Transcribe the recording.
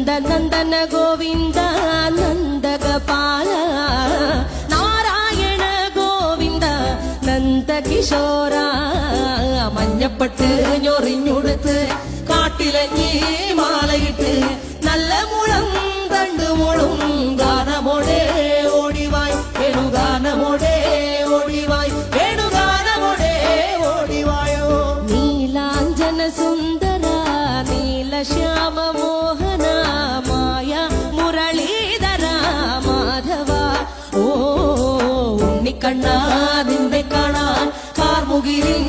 നന്ദന ഗോവിന്ദ നന്ദഗപാല നാരായണ ഗോവിന്ദ നന്ദകിശോര മഞ്ഞപ്പെട്ട് ഞൊറിഞ്ഞുടുത്ത് കാട്ടിലഞ്ഞി മാലയിട്ട് നല്ല മുളം തണ്ടുമുളും ഗാനമോടെ ഓടിവായ് വേണുഗാനമോടെ ഓടിവായ് വേണുഗാനമോടെ ഓടിവായോ നീലാഞ്ജന സുന്ദര നീലശ്യാമ മോഹന മായ മുരളീധര മാധവ ഓ ഉണ്ണിക്കണ്ണ നിന്നെ കാണാൻ കാർമുകിലിൻ